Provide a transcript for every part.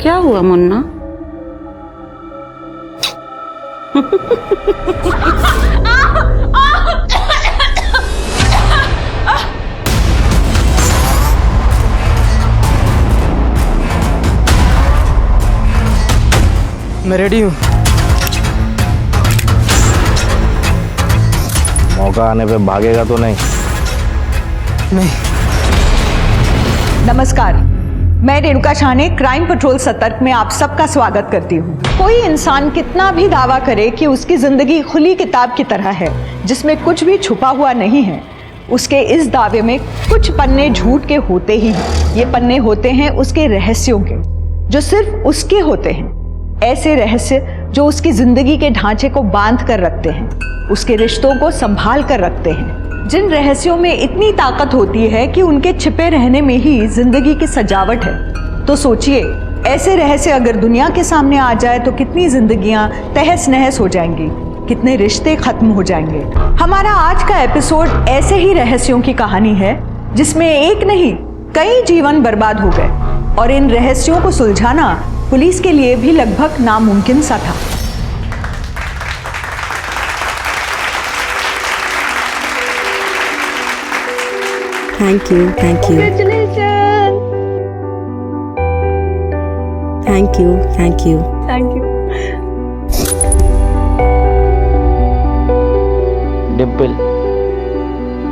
क्या हुआ मुन्ना? मैं रेडी हूँ। मौका आने पे भागेगा तो नहीं? नहीं। नमस्कार, मैं रेणुका शाहने क्राइम पेट्रोल सतर्क में आप सबका स्वागत करती हूँ। कोई इंसान कितना भी दावा करे कि उसकी जिंदगी खुली किताब की तरह है जिसमें कुछ भी छुपा हुआ नहीं है, उसके इस दावे में कुछ पन्ने झूठ के होते ही हैं। ये पन्ने होते हैं उसके रहस्यों के, जो सिर्फ उसके होते हैं। ऐसे रहस्य जो उसकी जिंदगी के ढांचे को बांध कर रखते हैं, उसके रिश्तों को संभाल कर रखते हैं। जिन रहस्यों में इतनी ताकत होती है कि उनके छिपे रहने में ही जिंदगी की सजावट है। तो सोचिए, ऐसे रहस्य अगर दुनिया के सामने आ जाए तो कितनी जिंदगियां तहस नहस हो जाएंगी, कितने रिश्ते खत्म हो जाएंगे। हमारा आज का एपिसोड ऐसे ही रहस्यों की कहानी है जिसमें एक नहीं कई जीवन बर्बाद हो गए, और इन रहस्यों को सुलझाना पुलिस के लिए भी लगभग नामुमकिन सा था। Thank you, thank you. Congratulations! Thank you, thank you. Thank you. Dimple,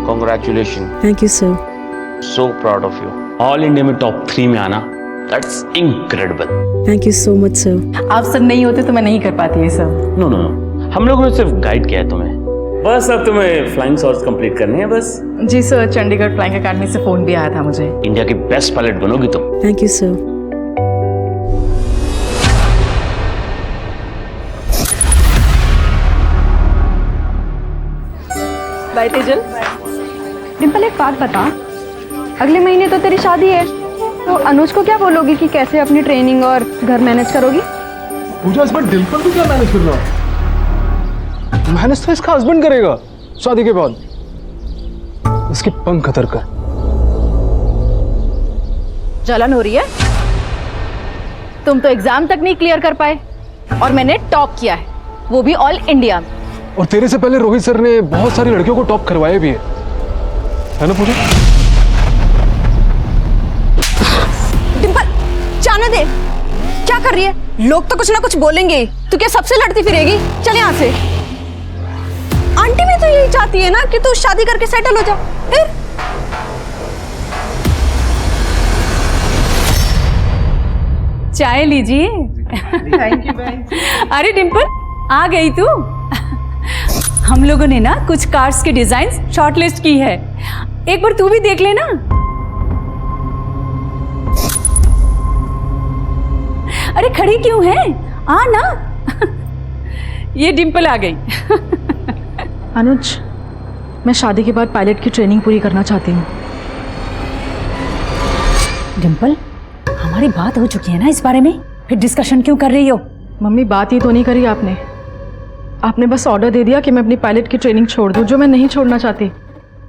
congratulations. Thank you, sir. So proud of you. All India में टॉप 3 में आना, that's incredible. Thank you so much, sir. आप सब नहीं होते तो मैं नहीं कर पाती ये सब। नो नो नो, हम लोगों ने सिर्फ गाइड किया है तुम्हें। बस अब तुम्हें फ्लाइंग शॉट्स कंप्लीट करने हैं बस। जी सर, चंडीगढ़ फ्लाइंग अकेडमी से फोन भी आया था मुझे। इंडिया की बेस्ट पायलट बनोगी तुम। Thank you, sir. Bye Tejal. Dimple, एक बात बता, अगले महीने तो तेरी शादी है, तो अनुज को क्या बोलोगी कि कैसे अपनी ट्रेनिंग और घर मैनेज करोगी? पूजा, इस बार डिम्पल को क्या मैनेज कर रहा है? मैनेज तो इसका हस्बैंड करेगा शादी के बाद। उसकी पंख कतर कर। जलन हो रही है? तुम तो एग्जाम तक नहीं क्लियर कर पाए और मैंने टॉप किया है, वो भी ऑल इंडिया में। और तेरे से पहले रोहित सर ने बहुत सारी लड़कियों को टॉप करवाया भी है ना पूजा? डिम्पल, जाने दे। क्या कर रही है? लोग तो कुछ ना कुछ बोलेंगे, तू क्या सबसे लड़ती फिरेगी? चल यहाँ से। आंटी भी तो यही चाहती है ना कि तू शादी करके सेटल हो जा। फिर चाय लीजिए। थैंक यू बहन। अरे डिम्पल, आ गई तू। हम लोगों ने ना कुछ कार्स के डिजाइन शॉर्टलिस्ट की है, एक बार तू भी देख लेना। अरे खड़ी क्यों है, आ ना। ये डिम्पल आ गई। अनुज, मैं शादी के बाद पायलट की ट्रेनिंग पूरी करना चाहती हूँ। डिम्पल, हमारी बात हो चुकी है ना इस बारे में, फिर डिस्कशन क्यों कर रही हो? मम्मी, बात ही तो नहीं करी आपने। आपने बस ऑर्डर दे दिया कि मैं अपनी पायलट की ट्रेनिंग छोड़ दूँ, जो मैं नहीं छोड़ना चाहती।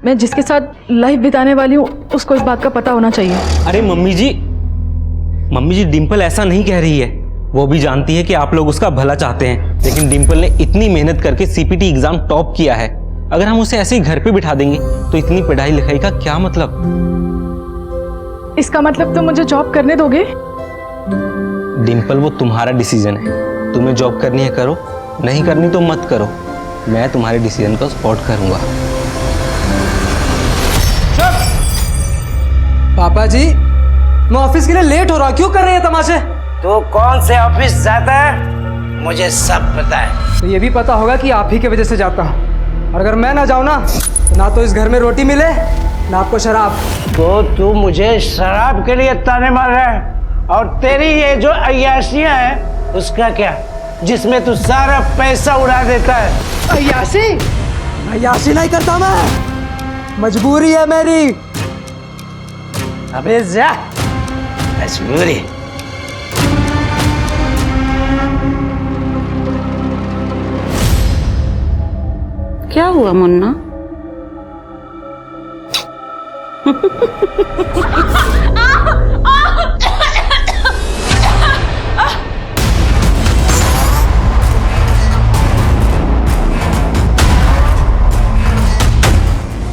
मैं जिसके साथ लाइफ बिताने वाली हूँ उसको इस बात का पता होना चाहिए। अरे मम्मी जी, डिम्पल ऐसा नहीं कह रही है। वो भी जानती है कि आप लोग उसका भला चाहते हैं, लेकिन डिम्पल ने इतनी मेहनत करके सीपीटी एग्जाम टॉप किया है। अगर हम उसे ऐसे ही घर पे बिठा देंगे तो इतनी पढ़ाई लिखाई का क्या मतलब? इसका मतलब तुम मुझे जॉब करने दोगे? डिम्पल, वो तुम्हारा डिसीजन है। तुम्हें जॉब करनी है करो, नहीं करनी तो मत करो। मैं तुम्हारे डिसीजन को सपोर्ट करूंगा। पापा जी, मैं ऑफिस के लिए लेट हो रहा, क्यों कर रहे हैं तमाशे? तो कौन से ऑफिस जाता है मुझे सब पता है। तो ये भी पता होगा कि आप ही की वजह से जाता हूँ, और अगर मैं ना जाऊँ ना तो इस घर में रोटी मिले ना आपको शराब। तो तू मुझे शराब के लिए ताने मार रहा है, और तेरी ये जो अय्याशियां हैं उसका क्या, जिसमें तू सारा पैसा उड़ा देता है? अय्याशी नहीं करता मैं, मजबूरी है मेरी। अबे जा, मजबूरी। क्या हुआ मुन्ना?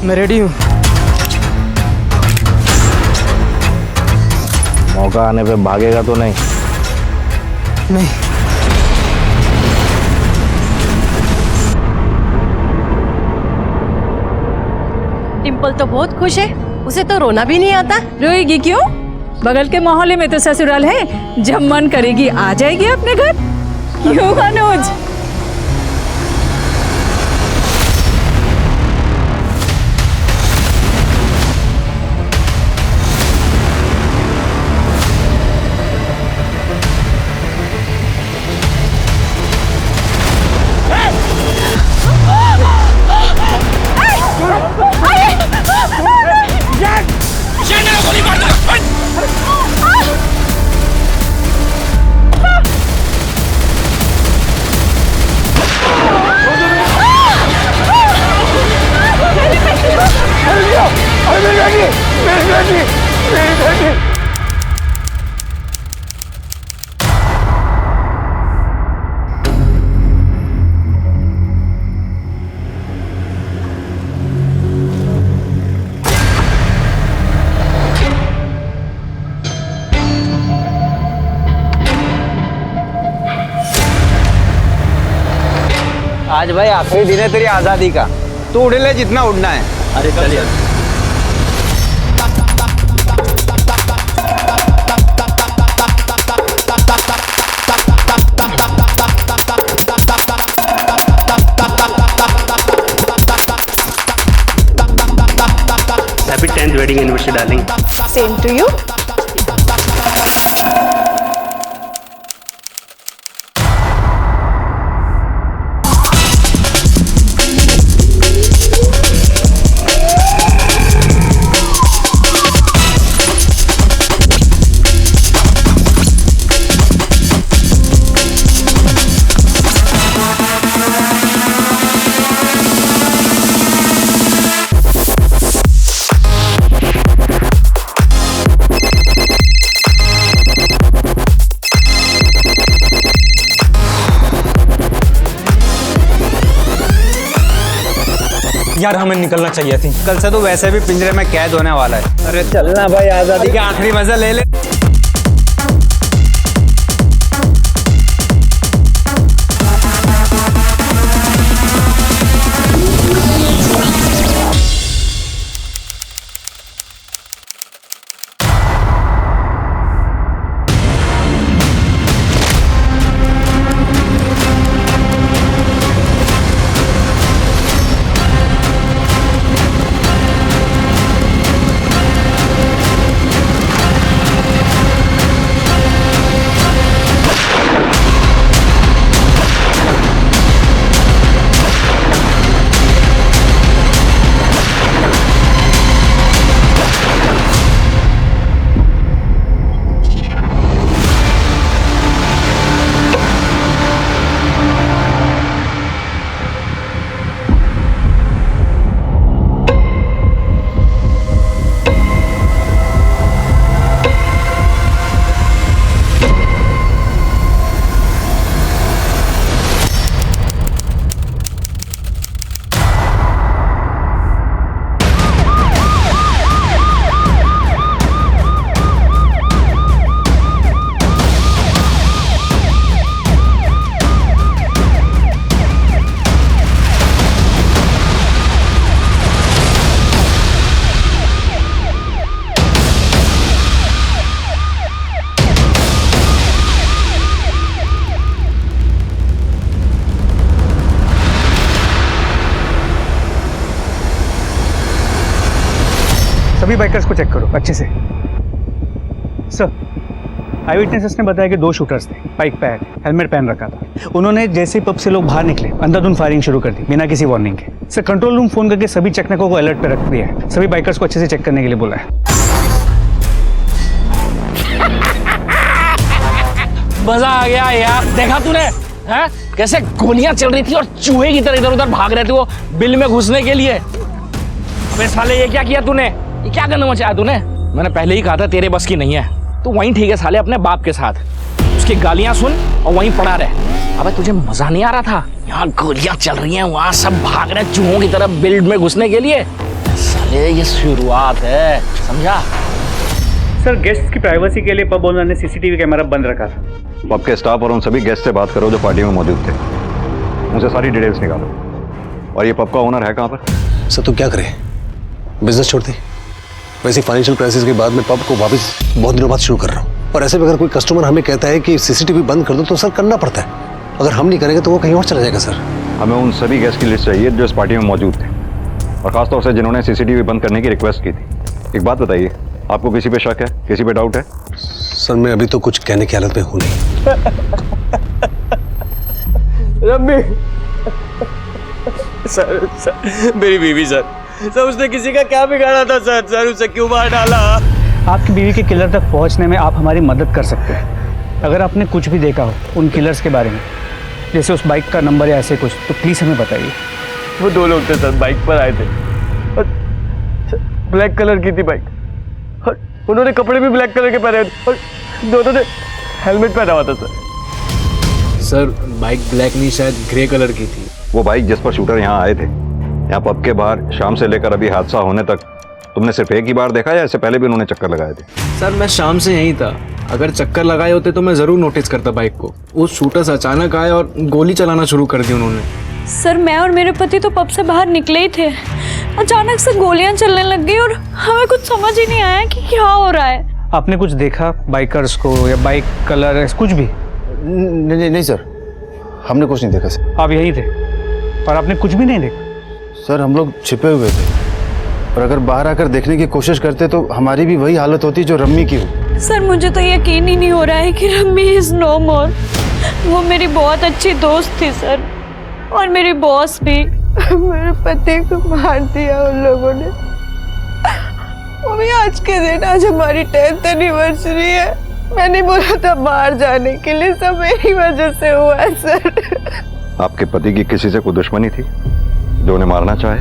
मैं रेडी हूँ। मौका आने पे भागेगा तो नहीं? नहीं। डिम्पल तो बहुत खुश है, उसे तो रोना भी नहीं आता। रोएगी क्यों? बगल के मोहल्ले में तो ससुराल है, जब मन करेगी आ जाएगी अपने घर। क्यों अनुज? आज भाई आखिरी दिन है तेरी आजादी का, तू उड़ ले जितना उड़ना है। अरे चलिए। Happy 10th wedding anniversary darling. Same to you. यार हमें निकलना चाहिए थी। कल से तो वैसे भी पिंजरे में कैद होने वाला है। अरे चलना भाई, आजादी का आखिरी मजा ले ले। सभी बाइकर्स को चेक करो अच्छे से। सर, आई विटनेसेस ने बताया कि 2 शूटर्स थे, बाइक पे हेलमेट पहन रखा था। उन्होंने जैसे ही पब से लोग बाहर निकले अंधाधुंध फायरिंग शुरू कर दी बिना किसी वार्निंग के। सर, कंट्रोल रूम फोन करके सभी चेकनकों को अलर्ट पे रख दिया है। सभी बाइकर्स को अच्छे से चेक करने के लिए बोला है। मजा आ गया यार, देखा तूने हैं कैसे गोलियां चल रही थी और चूहे की तरह इधर उधर भाग रहे थे वो बिल में घुसने के लिए। अबे साले ये क्या किया तूने, ये क्या करना मचाया तूने? मैंने पहले ही कहा था तेरे बस की नहीं है। तू वहीं ठीक है साले अपने बाप के साथ, उसकी गालियां सुन और वहीं पड़ा रहे। अबे तुझे मजा नहीं आ रहा था? यहाँ गोलियां चल रही हैं, वहां सब भाग रहे हैं चूहों की तरह बिल्ड में घुसने के लिए। ये शुरुआत है, समझा? सर गेस्ट की प्राइवेसी के लिए पब ओनर ने सीसीटीवी कैमरा बंद रखा था। पब के स्टाफ और उन सभी गेस्ट से बात करो जो पार्टी में मौजूद थे, उनसे सारी डिटेल्स निकालो। और ये पब का ओनर है कहाँ पर? सर तो क्या करें, बिजनेस छोड़ दी। वैसे फाइनेंशियल क्राइसिस के बाद मैं पब को वापस बहुत दिनों बाद शुरू कर रहा हूँ, और ऐसे में अगर कोई कस्टमर हमें कहता है कि सीसीटीवी बंद कर दो तो सर करना पड़ता है। अगर हम नहीं करेंगे तो वो कहीं और चला जाएगा। सर हमें उन सभी गेस्ट की लिस्ट चाहिए जो इस पार्टी में मौजूद थे, और खासतौर से जिन्होंने सीसीटीवी बंद करने की रिक्वेस्ट की थी। एक बात बताइए, आपको किसी पे शक है, किसी पे डाउट है? सर मैं अभी तो कुछ कहने की हालत में हूँ नहीं। रम्मी सर मेरी बीवी सर उसने किसी का क्या बिगाड़ा था सर उसे क्यों मार डाला? आपकी बीवी के किलर तक पहुंचने में आप हमारी मदद कर सकते हैं। अगर आपने कुछ भी देखा हो उन किलर्स के बारे में, जैसे उस बाइक का नंबर या ऐसे कुछ, तो प्लीज़ हमें बताइए। वो 2 लोग थे सर, बाइक पर आए थे और ब्लैक कलर की थी बाइक, और उन्होंने कपड़े भी ब्लैक कलर के पहने थे, और दोनों ने हेलमेट पहना हुआ था सर बाइक ब्लैक नहीं, शायद ग्रे कलर की थी। वो बाइक जिस पर शूटर यहाँ आए थे, यहाँ पब के बाहर शाम से लेकर अभी हादसा होने तक तुमने सिर्फ एक ही बार देखा या इससे पहले भी उन्होंने चक्कर लगाए थे? सर मैं शाम से यहीं था, अगर चक्कर लगाए होते तो मैं ज़रूर नोटिस करता बाइक को। वो शूटर्स अचानक आए और गोली चलाना शुरू कर दी उन्होंने। सर मैं और मेरे पति तो पब से बाहर निकले ही थे, अचानक से गोलियां चलने लग गई और हमें कुछ समझ ही नहीं आया कि क्या हो रहा है। आपने कुछ देखा बाइकर्स को या बाइक कलर कुछ भी? नहीं सर, हमने कुछ नहीं देखा सर। आप यहीं थे और आपने कुछ भी नहीं देखा? सर हम लोग छिपे हुए थे, और अगर बाहर आकर देखने की कोशिश करते तो हमारी भी वही हालत होती जो रम्मी की हो। सर मुझे तो यकीन ही नहीं हो रहा है कि रम्मी इज नो मोर। वो मेरी बहुत अच्छी दोस्त थी सर, और मेरी बॉस भी। मेरे पति को मार दिया उन लोगों ने। वो भी आज के दिन, आज हमारी 10th एनिवर्सरी है। मैंने बोला था बाहर जाने के लिए, सब मेरी वजह से हुआ है सर। आपके पति की किसी से कोई दुश्मनी थी जो उन्हें मारना चाहे?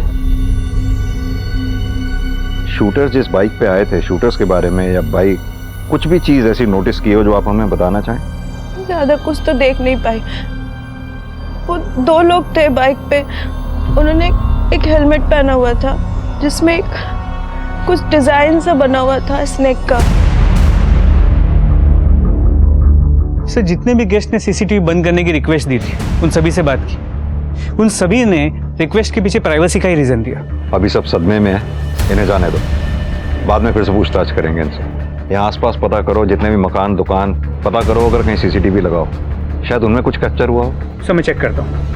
शूटर्स जिस बाइक पे आए थे, शूटर्स के बारे में या बाइक कुछ भी चीज ऐसी नोटिस की हो जो आप हमें बताना चाहें? ज्यादा कुछ तो देख नहीं पाई। वो 2 लोग थे बाइक पे, उन्होंने एक हेलमेट पहना हुआ था जिसमें कुछ डिजाइन सा बना हुआ था स्नेक का। सर जितने भी गेस्ट ने सीसीटीवी बंद करने की रिक्वेस्ट दी थी, उन सभी से बात की। उन सभी ने रिक्वेस्ट के पीछे प्राइवेसी का ही रीजन दिया। अभी सब सदमे में है, इन्हें जाने दो, बाद में फिर से पूछताछ करेंगे इनसे। यहाँ आसपास पता करो, जितने भी मकान दुकान पता करो, अगर कहीं सीसीटीवी लगाओ, शायद उनमें कुछ कैप्चर हुआ हो। सर मैं चेक करता हूँ।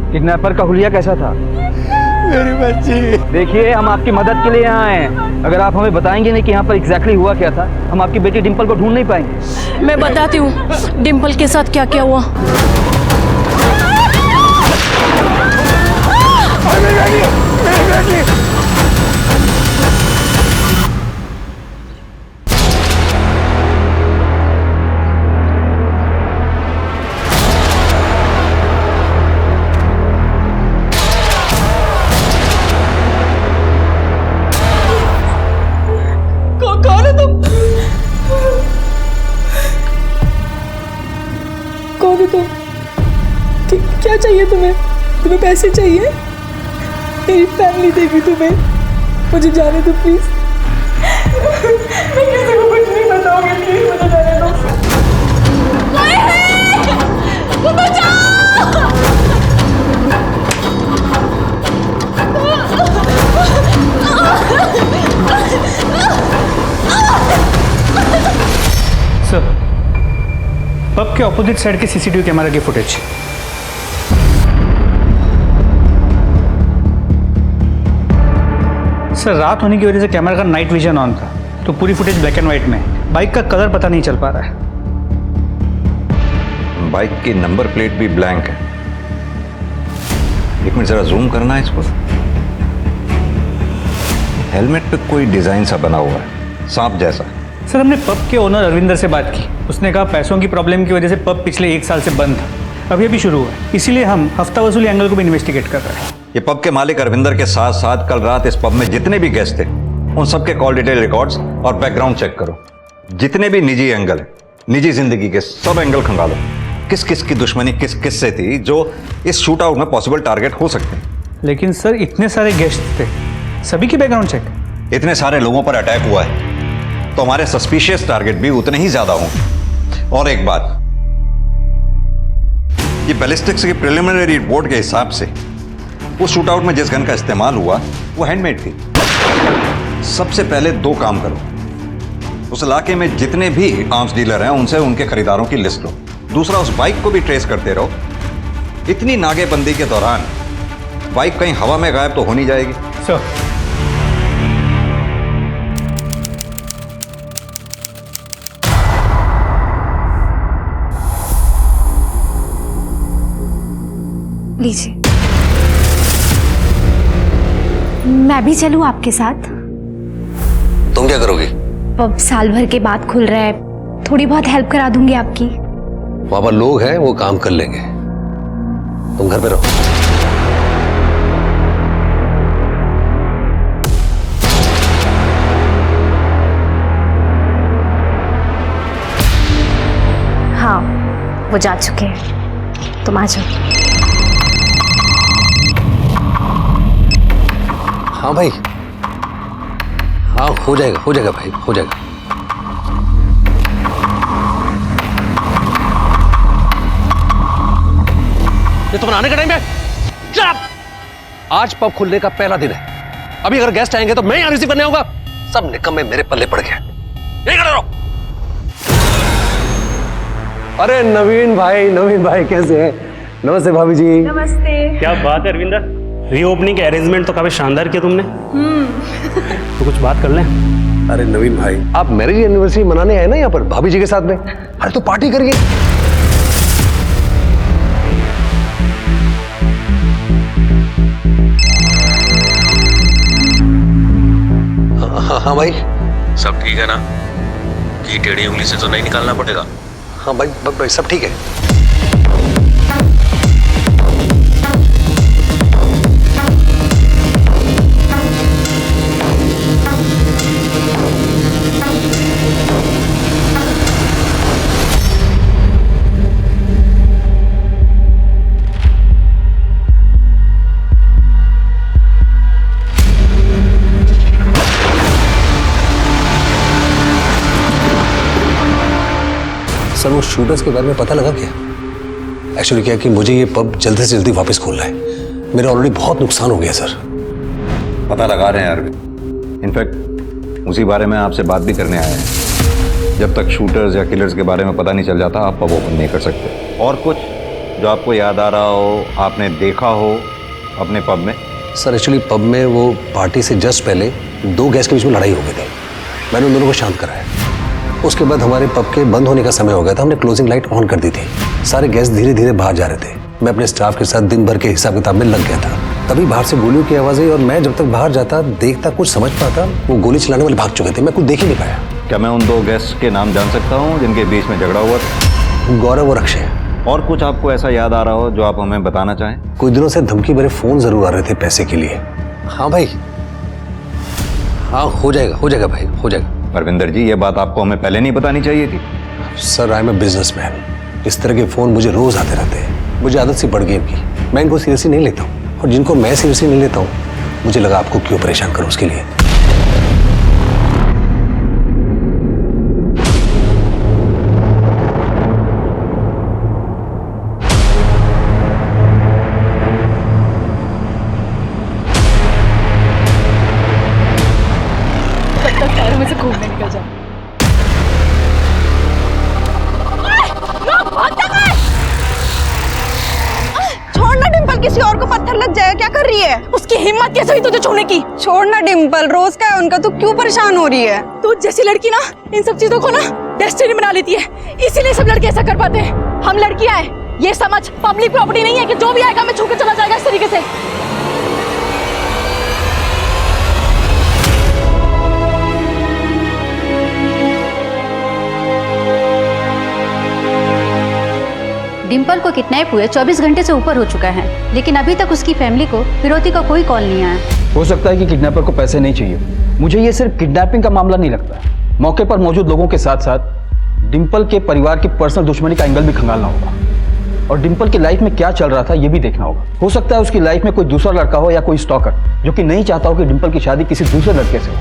किडनैपर का हुलिया कैसा था? मेरी बच्ची। देखिए हम आपकी मदद के लिए यहाँ हैं। अगर आप हमें बताएंगे नहीं कि यहाँ पर एग्जैक्टली हुआ क्या था, हम आपकी बेटी डिम्पल को ढूंढ नहीं पाएंगे। मैं बताती हूँ डिम्पल के साथ क्या क्या हुआ। कौन है तुम? कौन है तुम? क्या चाहिए तुम्हें? तुम्हें पैसे चाहिए? मेरी फैमिली देगी तुम्हें। मुझे जाने दो प्लीज। मैं किसी को कुछ नहीं बताऊंगी, प्लीज मुझे जाने दो। कोई है? वो बचाओ! सर पब के ऑपोजिट साइड के सीसीटीवी कैमरा की फुटेज। सर रात होने की वजह से कैमरा का नाइट विजन ऑन था, तो पूरी फुटेज ब्लैक एंड व्हाइट में है। बाइक का कलर पता नहीं चल पा रहा है। बाइक की नंबर प्लेट भी ब्लैंक है। एक मिनट जरा जूम करना है इसको। हेलमेट पे कोई डिजाइन सा बना हुआ है, सांप जैसा। सर हमने पब के ओनर अरविंदर से बात की, उसने कहा पैसों की प्रॉब्लम की वजह से पब पिछले 1 साल से बंद था, अभी शुरू हुआ है, इसीलिए हम हफ्ता वसूली एंगल को भी इन्वेस्टिगेट कर रहे हैं। ये पब के मालिक अरविंदर के साथ साथ कल रात इस पब में जितने भी गेस्ट थे, उन सबके कॉल डिटेल रिकॉर्ड्स और बैकग्राउंड चेक करो। जितने भी निजी एंगल है, निजी जिंदगी के सब एंगल खंगालो। किस किस की दुश्मनी किस किस से थी जो इस शूट आउट में पॉसिबल टारगेट हो सकते हैं। लेकिन सर इतने सारे गेस्ट थे, सभी की बैकग्राउंड चेक। इतने सारे लोगों पर अटैक हुआ है तो हमारे सस्पिशियस टारगेट भी उतने ही ज्यादा होंगे। और एक बात, ये बैलिस्टिक्स की प्रिलिमिनरी रिपोर्ट के हिसाब से उस शूट आउट में जिस गन का इस्तेमाल हुआ वो हैंडमेड थी। सबसे पहले दो काम करो, उस इलाके में जितने भी आर्म्स डीलर हैं उनसे उनके खरीदारों की लिस्ट लो। दूसरा, उस बाइक को भी ट्रेस करते रहो। इतनी नाकेबंदी के दौरान बाइक कहीं हवा में गायब तो हो नहीं जाएगी। सर लीजिए। मैं भी चलूं आपके साथ? तुम क्या करोगी? अब साल भर के बाद खुल रहा है, थोड़ी बहुत हेल्प करा दूंगी आपकी। वहां पर लोग हैं, वो काम कर लेंगे, तुम घर पे रहो। हाँ, वो जा चुके हैं, तुम आ जाओ। हाँ भाई, हाँ हो जाएगा भाई, हो जाएगा। ये तो बनाने का टाइम है। Shut up! आज पब खुलने का पहला दिन है। अभी अगर गेस्ट आएंगे तो मैं यहाँ रिसीव करने आऊंगा। सब निकम्मे मेरे पल्ले पड़ गए। यही खड़े रहो। अरे नवीन भाई कैसे हैं? नमस्ते भाभी जी। नमस्ते। क्या बात है अरविंदर, रीओपनिंग के अरेंजमेंट तो काफी शानदार किया तुमने। तो कुछ बात कर लें। अरे नवीन भाई, आप मैरिज एनिवर्सरी मनाने आए ना यहाँ पर भाभी जी के साथ में? अरे तो पार्टी करिए। हाँ भाई, सब ठीक है ना? कि टेढ़ी उंगली से तो नहीं निकालना पड़ेगा? हाँ भाई सब ठीक है। सर वो शूटर्स के बारे में पता लगा क्या? एक्चुअली क्या कि मुझे ये पब जल्दी से जल्दी वापस खोलना है। मेरा ऑलरेडी बहुत नुकसान हो गया सर। पता लगा रहे हैं अरविंद, इनफैक्ट उसी बारे में आपसे बात भी करने आए हैं। जब तक शूटर्स या किलर्स के बारे में पता नहीं चल जाता आप पब ओपन नहीं कर सकते। और कुछ जो आपको याद आ रहा हो, आपने देखा हो अपने पब में? सर एक्चुअली पब में वो पार्टी से जस्ट पहले दो गेस्ट के बीच में लड़ाई हो गई थी। मैंने उन दोनों को शांत कराया। उसके बाद हमारे पब के बंद होने का समय हो गया था। हमने क्लोजिंग लाइट ऑन कर दी थी। सारे गेस्ट धीरे धीरे बाहर जा रहे थे। मैं अपने स्टाफ के साथ दिन भर के हिसाब किताब में लग गया था। तभी बाहर से गोलियों की आवाज़ आई और मैं जब तक बाहर जाता देखता कुछ समझ पाता, वो गोली चलाने वाले भाग चुके थे। मैं कुछ देख ही नहीं पाया। क्या मैं उन दो गेस्ट के नाम जान सकता हूँ जिनके बीच में झगड़ा हुआ था? गौरव और अक्षय। और कुछ आपको ऐसा याद आ रहा हो जो आप हमें बताना चाहें? कुछ दिनों से धमकी भरे फोन जरूर आ रहे थे पैसे के लिए। हाँ भाई, हाँ हो जाएगा भाई, हो जाएगा। परविंदर जी, ये बात आपको हमें पहले नहीं बतानी चाहिए थी। Sir I am a businessman. इस तरह के फोन मुझे रोज आते रहते हैं। मुझे आदत सी पड़ गई इनकी। मैं इनको सीरियसली नहीं लेता हूँ और जिनको मैं सीरियसली नहीं लेता हूँ मुझे लगा आपको क्यों परेशान करूँ उसके लिए। में से घूमने निकल जाओ। छोड़ना डिम्पल, किसी और को पत्थर लग जाएगा। क्या कर रही है? उसकी हिम्मत कैसे हुई तुझे छूने की? छोड़ना डिम्पल, रोज का है उनका, तू क्यों परेशान हो रही है? तू जैसी लड़की ना इन सब चीजों को ना डेस्टिनी बना लेती है, इसीलिए सब लड़के ऐसा कर पाते हैं। हम लड़कियां हैं, ये समझ पब्लिक प्रॉपर्टी नहीं है कि जो भी आएगा मैं छू के चला जाएगा इस तरीके से। डिम्पल को किडनैप हुए 24 घंटे से ऊपर हो चुका है, लेकिन अभी तक उसकी फैमिली को फिरौती का कोई कॉल नहीं आया। हो सकता है कि किडनैपर को पैसे नहीं चाहिए। मुझे ये सिर्फ किडनैपिंग का मामला नहीं लगता। मौके पर मौजूद लोगों के साथ साथ डिंपल के परिवार की पर्सनल दुश्मनी का एंगल भी खंगालना होगा और डिंपल की लाइफ में क्या चल रहा था ये भी देखना होगा। हो सकता है उसकी लाइफ में कोई दूसरा लड़का हो या कोई स्टॉकर जो कि नहीं चाहता हो कि डिंपल की शादी किसी दूसरे लड़के से हो।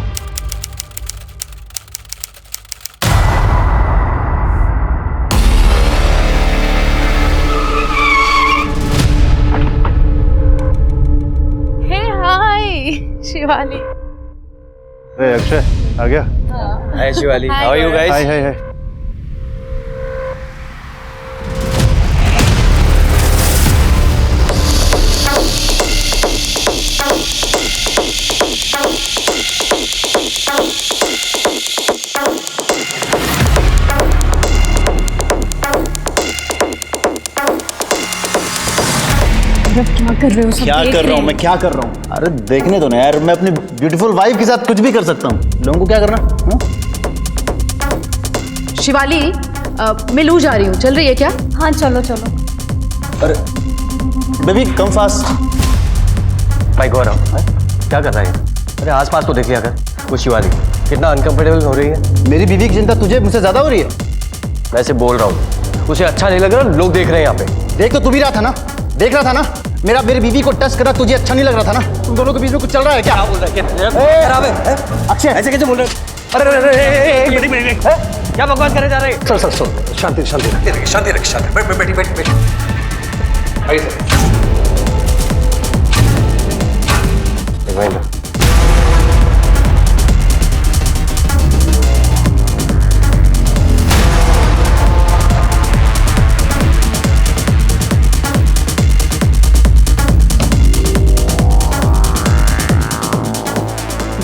शिवाली। अरे अक्षय आ गया। Hi Shivali, how are you guys? Hi hi hi. क्या कर रहे हो? सब क्या कर रहा हूँ मैं, क्या कर रहा हूँ? अरे देखने दो ना यार, मैं अपनी ब्यूटीफुल वाइफ के साथ कुछ भी कर सकता हूँ। लोगों को क्या करना? शिवाली, मैं लू जा रही हूँ, चल रही है क्या? हाँ चलो चलो। अरे बेबी कम फास्ट। भाई गौरव क्या कर रहा है? अरे आसपास तो देख लिया कर। वो शिवाली कितना अनकंफर्टेबल हो रही है। मेरी बीवी की चिंता तुझे मुझसे ज्यादा हो रही है। वैसे बोल रहा हूँ, उसे अच्छा नहीं लग रहा, लोग देख रहे हैं यहाँ पे। देख तो तू भी रहा था ना, देख रहा था ना। मेरी बीवी को टच करना तुझे अच्छा नहीं लग रहा था ना? तुम दोनों के बीच में कुछ चल रहा है क्या? बोल रहा है? अक्षय ऐसे कैसे बोल रहे? अरे क्या बकवास करे जा रहे? सर शांति शांति शांति रख, शांति। बैठ। आइए सर।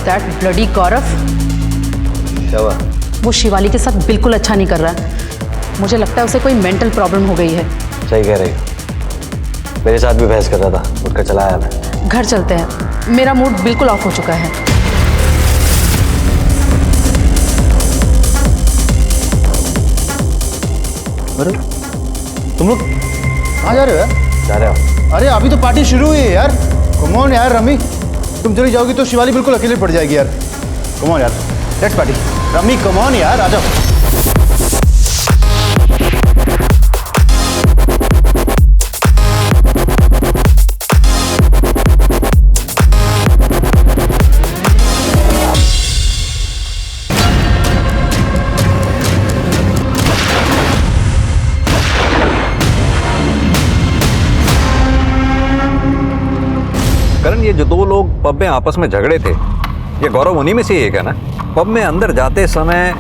दैट ब्लडी गौरव, क्या हुआ? वो शिवाली के साथ बिल्कुल अच्छा नहीं कर रहा है। मुझे लगता है उसे कोई मेंटल प्रॉब्लम हो गई है। सही कह रही हो। मेरे साथ भी बहस कर रहा था, उठकर चला आया मैं। घर चलते हैं, मेरा मूड बिल्कुल ऑफ हो चुका है। अरे तुम लोग कहाँ जा रहे हो यार? जा रहे हो? अरे अभी तो पार्टी शुरू हुई है यार। कम ऑन यार रमी, तुम चली जाओगी तो शिवाली बिल्कुल अकेले पड़ जाएगी यार। कम ऑन यार, let's party. Rummy come on यार, आ जाओ। करण, ये जो दो लोग पब में आपस में झगड़े थे, ये गौरव उन्हीं में से एक है ना? पब में अंदर जाते समय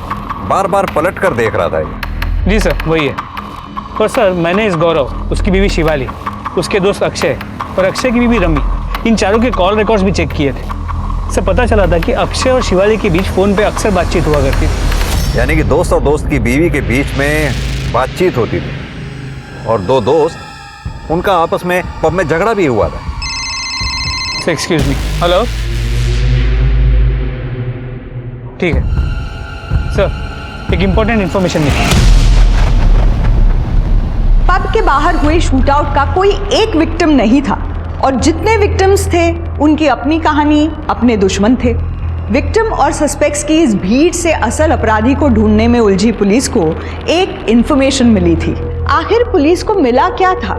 बार बार पलट कर देख रहा था ये। जी सर, वही है। और सर, मैंने इस गौरव, उसकी बीवी शिवाली, उसके दोस्त अक्षय और अक्षय की बीवी रमी, इन चारों के कॉल रिकॉर्ड्स भी चेक किए थे। इससे पता चला था कि अक्षय और शिवाली के बीच फ़ोन पे अक्सर बातचीत हुआ करती थी। यानी कि दोस्त और दोस्त की बीवी के बीच में बातचीत होती थी और दो दोस्त, उनका आपस में पब में झगड़ा भी हुआ था। Excuse me. हेलो, ठीक है सर, एक इम्पोर्टेंट इन्फॉर्मेशन मिली। पब के बाहर हुए शूटआउट का कोई एक विक्टिम नहीं था और जितने विक्टिम्स थे उनकी अपनी कहानी, अपने दुश्मन थे। विक्टिम और सस्पेक्ट्स की इस भीड़ से असल अपराधी को ढूंढने में उलझी पुलिस को एक इन्फॉर्मेशन मिली थी। आखिर पुलिस को मिला क्या था?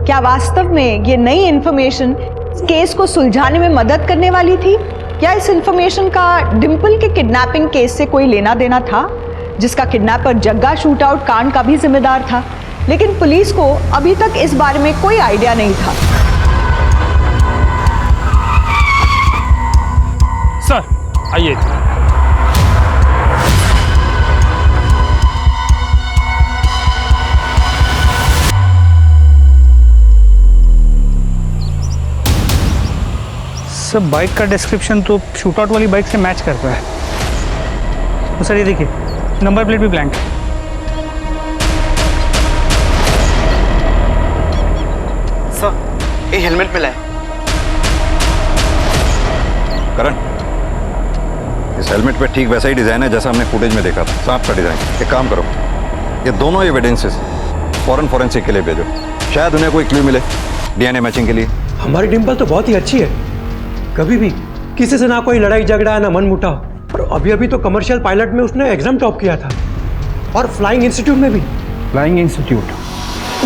क्या वास्तव में ये नई इन्फॉर्मेशन केस को सुलझाने में मदद करने वाली थी, या इस इंफॉर्मेशन का डिंपल के किडनैपिंग केस से कोई लेना देना था, जिसका किडनैपर जग्गा शूटआउट कांड का भी जिम्मेदार था? लेकिन पुलिस को अभी तक इस बारे में कोई आइडिया नहीं था। सर आइए। सब बाइक का डिस्क्रिप्शन तो शूटआउट वाली बाइक से मैच करता है। तो सर ये देखिए, नंबर प्लेट भी ब्लैंक है। सर, ये हेलमेट मिला है। करण, इस हेलमेट पे ठीक वैसा ही डिजाइन है जैसा हमने फुटेज में देखा था, सांप का डिजाइन। एक काम करो, ये दोनों एविडेंसेस फॉरेन फोरेंसिक के लिए भेजो, शायद उन्हें कोई क्लू मिले डीएनए मैचिंग के लिए। हमारी डिंपल तो बहुत ही अच्छी है, कभी भी किसी से ना कोई लड़ाई झगड़ा ना मन मुटाव। और अभी अभी तो कमर्शियल पायलट में उसने एग्जाम टॉप किया था, और फ्लाइंग इंस्टीट्यूट में भी। Flying institute?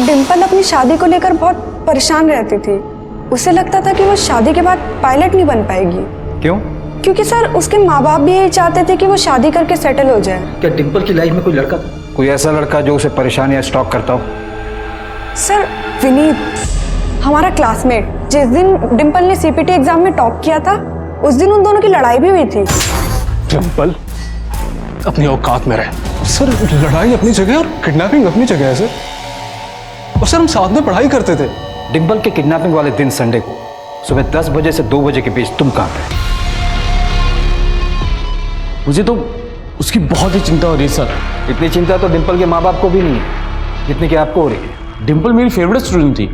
डिम्पल अपनी शादी को लेकर बहुत परेशान रहती थी। उसे लगता था कि वो शादी के बाद पायलट नहीं बन पाएगी। क्यों? क्योंकि सर उसके माँ बाप भी यही चाहते थे कि वो शादी करके सेटल हो जाए। क्या डिम्पल की लाइफ में कोई लड़का था? कोई ऐसा लड़का जो उसे परेशान या स्टॉक करता हो? सर विनीत, हमारा क्लासमेट, जिस दिन डिम्पल ने सीपीटी एग्जाम में टॉप किया था उस दिन उन दोनों की लड़ाई भी हुई थी। डिम्पल अपनी औकात में रहे। सर लड़ाई अपनी जगह और किडनैपिंग अपनी जगह है सर। और सर हम साथ में पढ़ाई करते थे। डिम्पल के किडनैपिंग वाले दिन संडे को सुबह 10 बजे से 2 बजे के बीच तुम कहाँ थे? मुझे तो उसकी बहुत ही चिंता हो रही है सर। इतनी चिंता तो डिम्पल के माँ बाप को भी नहीं है जितनी कि आपको हो रही है। डिम्पल मेरी फेवरेट स्टूडेंट थी,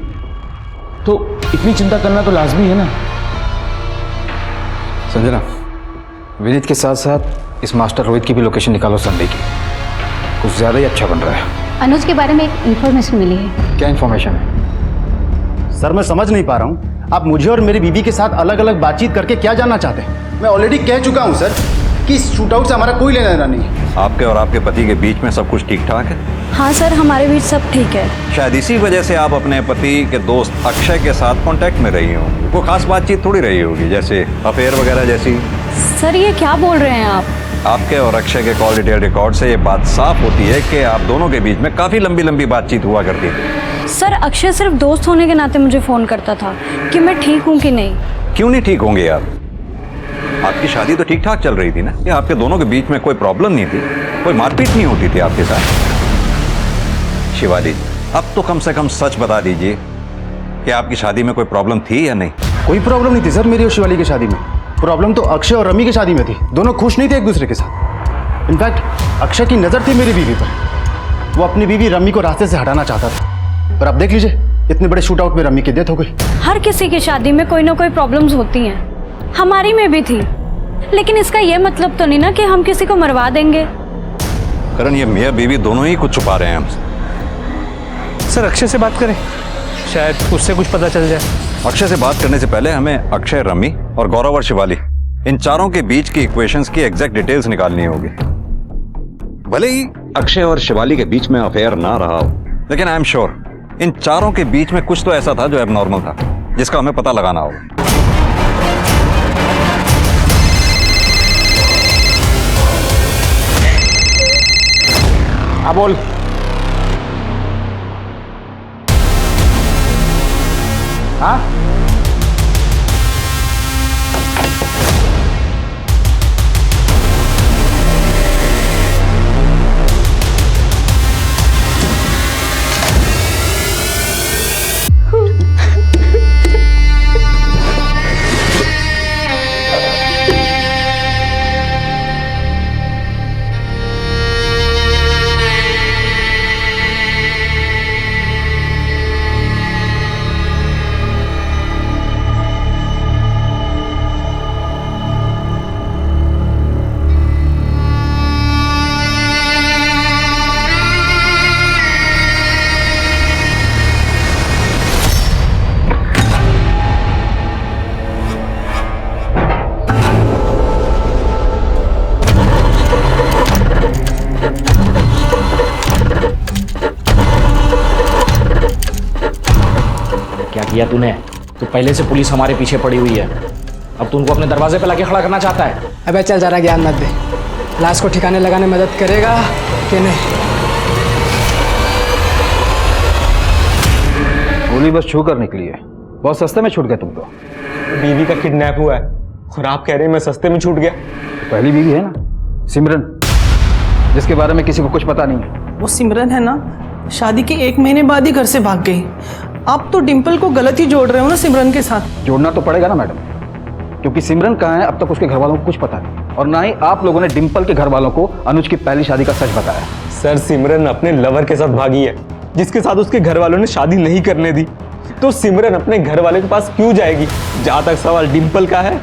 तो इतनी चिंता करना तो लाजमी है ना। संजना, विनीत के साथ साथ इस मास्टर रोहित की भी लोकेशन निकालो संडे की। कुछ ज्यादा ही अच्छा बन रहा है। अनुज के बारे में एक इन्फॉर्मेशन मिली है। क्या इन्फॉर्मेशन है? सर मैं समझ नहीं पा रहा हूँ, आप मुझे और मेरी बीवी के साथ अलग अलग बातचीत करके क्या जानना चाहते हैं? मैं ऑलरेडी कह चुका हूँ सर कि इस शूटआउट से हमारा कोई लेना देना नहीं है। आपके और आपके पति के बीच में सब कुछ ठीक ठाक है? हाँ सर, हमारे बीच सब ठीक है। शायद इसी वजह से आप अपने पति के दोस्त अक्षय के साथ कांटेक्ट में रही हो। वो खास बातचीत थोड़ी रही होगी, जैसे अफेयर वगैरह जैसी। सर ये क्या बोल रहे हैं आप? आपके और अक्षय के कॉल डिटेल रिकॉर्ड से ये बात साफ होती है कि आप दोनों के बीच में काफी लंबी लंबी बातचीत हुआ करती थी। सर अक्षय सिर्फ दोस्त होने के नाते मुझे फोन करता था कि मैं ठीक हूँ कि नहीं। क्यों नहीं ठीक होंगे आप? आपकी शादी तो ठीक ठाक चल रही थी ना? या आपके दोनों के बीच में कोई प्रॉब्लम नहीं थी? कोई मारपीट नहीं होती थी आपके साथ? शिवाली, अब तो कम से कम सच बता दीजिए कि आपकी शादी में कोई प्रॉब्लम थी या नहीं? कोई प्रॉब्लम नहीं थी सर मेरी और शिवाली की शादी में। प्रॉब्लम तो अक्षय और रमी की शादी में थी। दोनों खुश नहीं थे एक दूसरे के साथ। इनफैक्ट अक्षय की नज़र थी मेरी बीवी पर। वो अपनी बीवी रमी को रास्ते से हटाना चाहता था। पर अब देख लीजिए, इतने बड़े शूट आउट में रमी की डेथ हो गई। हर किसी की शादी में कोई ना कोई प्रॉब्लम्स होती हैं। हमारी में भी थी, लेकिन इसका यह मतलब तो नहीं ना कि हम किसी को मरवा देंगे। करण, ये मियां बीवी दोनों ही कुछ छुपा रहे हैं हमसे। सर अक्षय से बात करें, शायद उससे कुछ पता चल जाए। अक्षय से बात करने से पहले हमें अक्षय, रमी और गौरव और शिवाली, इन चारों के बीच की इक्वेशंस की एग्जैक्ट डिटेल्स निकालनी होगी। भले ही अक्षय और शिवाली के बीच में अफेयर ना रहा हो, लेकिन आई एम श्योर इन चारों के बीच में कुछ तो ऐसा था जो एबनॉर्मल था, जिसका हमें पता लगाना होगा। हाँ बोल। हाँ किया तूने? तो पहले से पुलिस हमारे पीछे पड़ी हुई है, अब तू उनको अपने दरवाजे पे लाके खड़ा करना चाहता है। अबे चल जरा ज्ञान मत दे। लाश को ठिकाने लगाने में मदद करेगा कि नहीं? गोली बस छू कर निकली है। बहुत सस्ते में छूट गए तुम तो। बीवी का किडनैप हुआ है और आप कह रहे हैं मैं सस्ते में छूट गया। पहली बीवी है ना सिमरन, जिसके बारे में किसी को कुछ पता नहीं है। वो सिमरन है ना, शादी के 1 महीने बाद ही घर से भाग गई। आप तो डिम्पल को गलत ही जोड़ रहे हो ना सिमरन के साथ। जोड़ना तो पड़ेगा ना मैडम, क्योंकि सिमरन कहाँ है अब तक उसके घर वालों को कुछ पता नहीं, और ना ही आप लोगों ने डिम्पल के घर वालों को अनुज की पहली शादी का सच बताया। सर सिमरन अपने लवर के साथ भागी है, जिसके साथ उसके घर वालों ने शादी नहीं करने दी। तो सिमरन अपने घर वाले के पास क्यों जाएगी? जहां तक सवाल डिम्पल का है,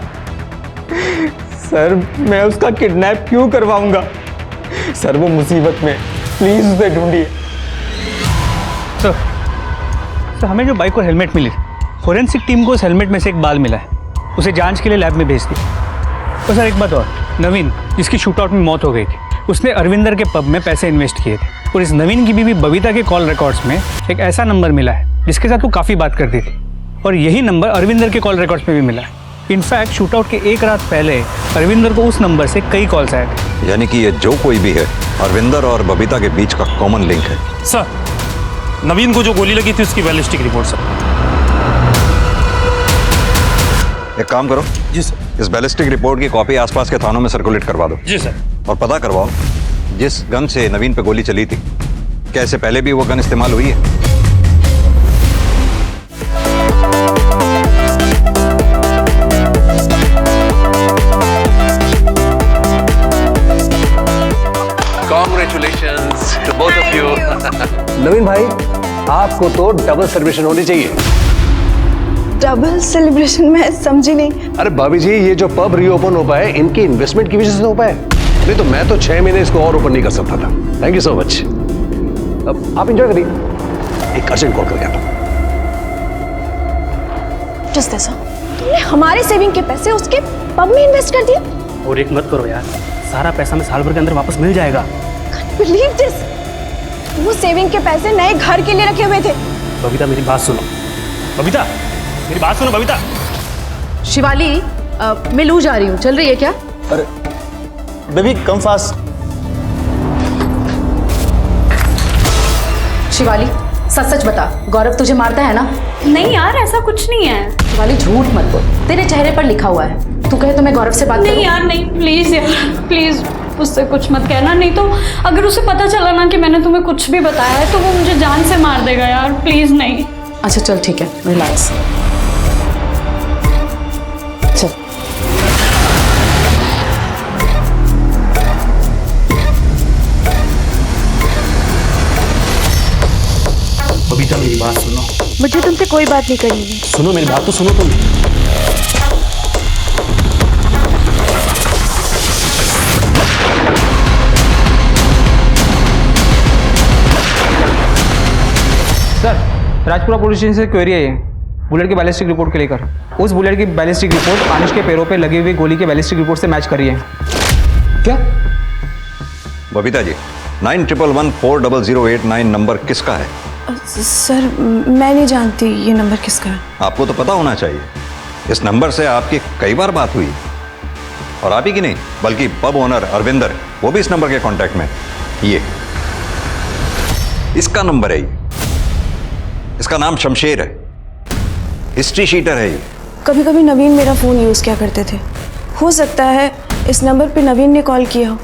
सर मैं उसका किडनैप क्यों करवाऊंगा? सर वो मुसीबत में, प्लीज उसे ढूंढिए। सर हमें जो बाइक और हेलमेट मिली, फोरेंसिक टीम को उस हेलमेट में से एक बाल मिला है, उसे जांच के लिए लैब में भेज दिया। और सर एक बात और, नवीन जिसकी शूट आउट में मौत हो गई थी, उसने अरविंदर के पब में पैसे इन्वेस्ट किए थे और इस नवीन की बीवी बबीता के कॉल रिकॉर्ड्स में एक ऐसा नंबर मिला है जिसके साथ वो काफ़ी बात करती थी और यही नंबर अरविंदर के कॉल रिकॉर्ड्स में भी मिला है। इनफैक्ट शूट आउट के एक रात पहले अरविंदर को उस नंबर से कई कॉल्स आए थे। यानी कि ये जो कोई भी है अरविंदर और बबीता के बीच का कॉमन लिंक है। सर, नवीन को जो गोली लगी थी उसकी बैलिस्टिक रिपोर्ट सर। एक काम करो जी सर, इस बैलिस्टिक रिपोर्ट की कॉपी आसपास के थानों में सर्कुलेट करवा दो। जी सर। और पता करवाओ जिस गन से नवीन पे गोली चली थी, क्या इससे पहले भी वो गन इस्तेमाल हुई है? Congratulations to both of you. नवीन भाई, आपको तो डबल सेलिब्रेशन होनी चाहिए। डबल सेलिब्रेशन मैं समझी नहीं। अरे भाभी जी, ये जो पब रीओपन हो पाए इनकी इन्वेस्टमेंट की वजह से हो पाए, नहीं तो मैं तो 6 महीने इसको और ओपन नहीं कर सकता था। Thank you so much. अब आप एंजॉय करिए, एक अर्जेंट कॉल करके आता हूं। जस्ट ऐसा तुमने हमारे सेविंग के पैसे उसके पब में इन्वेस्ट कर दिए। और एक मत करो यार, सारा पैसा मैं साल भर के अंदर वापस मिल जाएगा। बिलीव दिस, वो सेविंग के पैसे नए घर के लिए रखे हुए थे। बबीता मेरी बात सुनो, बबीता मेरी बात सुनो बबीता। शिवाली, मैं लू जा रही हूँ, चल रही है क्या? अरे बेबी कम फास्ट। शिवाली सच सच बता, गौरव तुझे मारता है ना? नहीं यार, ऐसा कुछ नहीं है। शिवाली झूठ मत बोल, तेरे चेहरे पर लिखा हुआ है। तू कहे तो मैं गौरव से बात नहीं करूं? यार नहीं, प्लीज यार प्लीज उससे कुछ मत कहना, नहीं तो अगर उसे पता चला ना कि मैंने तुम्हें कुछ भी बताया है तो वो मुझे जान से मार देगा यार, प्लीज नहीं। अच्छा चल ठीक है, रिलैक्स। चल बबीता मेरी बात सुनो। मुझे तुमसे कोई बात नहीं करनी है। सुनो मेरी बात तो सुनो तुम। सर, राजपुरा पुलिस स्टेशन से क्वेरी है, बुलेट की बैलिस्टिक रिपोर्ट के लेकर। उस बुलेट की बैलिस्टिक रिपोर्ट आनिश के पैरों पे लगी हुई गोली के बैलिस्टिक रिपोर्ट से मैच कर रही है। क्या? बबीता जी, 91140089 नंबर किसका है? सर मैं नहीं जानती ये नंबर किसका है। आपको तो पता होना चाहिए, इस नंबर से आपकी कई बार बात हुई और आप ही की नहीं बल्कि पब ओनर अरविंदर, वो भी इस नंबर के कांटेक्ट में। ये इसका नंबर है, ये इसका नाम शमशेर है, हिस्ट्री शीटर है ये। कभी कभी नवीन मेरा फ़ोन यूज़ किया करते थे, हो सकता है इस नंबर पे नवीन ने कॉल किया हो,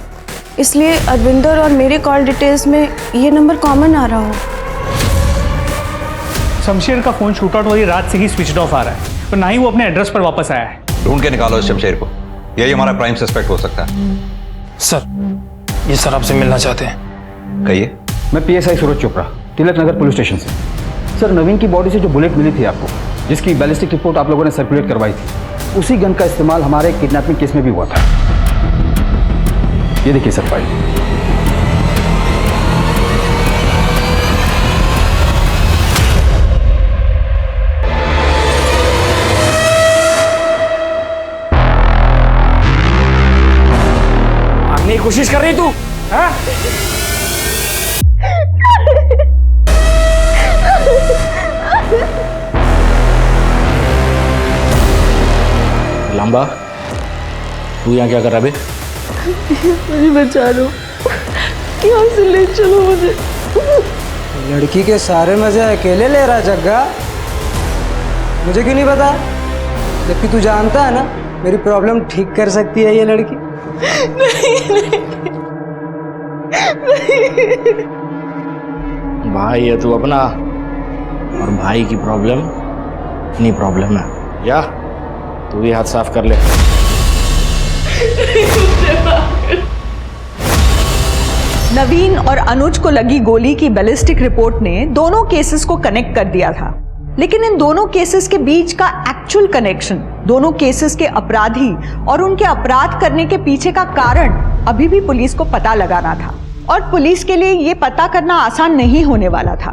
इसलिए अरविंदर और मेरे कॉल डिटेल्स में ये नंबर कॉमन आ रहा हो। शमशेर का फोन शूट आउट वाली रात से ही स्विच ऑफ आ रहा है और ना ही वो अपने एड्रेस पर वापस आया है। ढूंढ के निकालो इस शमशेर को, यही हमारा प्राइम सस्पेक्ट हो सकता है। सर, ये सर आपसे मिलना चाहते हैं। कहिए। मैं PSI सूरज चोपड़ा, तिलक नगर पुलिस स्टेशन से। सर, नवीन की बॉडी से जो बुलेट मिली थी आपको, जिसकी बैलिस्टिक रिपोर्ट आप लोगों ने सर्कुलेट करवाई थी, उसी गन का इस्तेमाल हमारे किडनैपिंग केस में भी हुआ था। ये देखिए सर फाइल। भागने की कोशिश कर रही तू? हाँ? लंबा, तू यहाँ क्या कर रहा है बे? मुझे बचा लो, यहाँ से ले चलो मुझे। लड़की के सारे मजे अकेले ले रहा जग्गा, मुझे क्यों नहीं पता? जबकि तू जानता है ना मेरी प्रॉब्लम ठीक कर सकती है ये लड़की। भाई है तू अपना, और भाई की प्रॉब्लम अपनी प्रॉब्लम है। या तू भी हाथ साफ कर ले। नवीन और अनुज को लगी गोली की बैलिस्टिक रिपोर्ट ने दोनों केसेस को कनेक्ट कर दिया था, लेकिन इन दोनों केसेस के बीच का एक्चुअल कनेक्शन, दोनों केसेस के अपराधी और उनके अपराध करने के पीछे का कारण अभी भी पुलिस को पता लगाना था। और पुलिस के लिए ये पता करना आसान नहीं होने वाला था,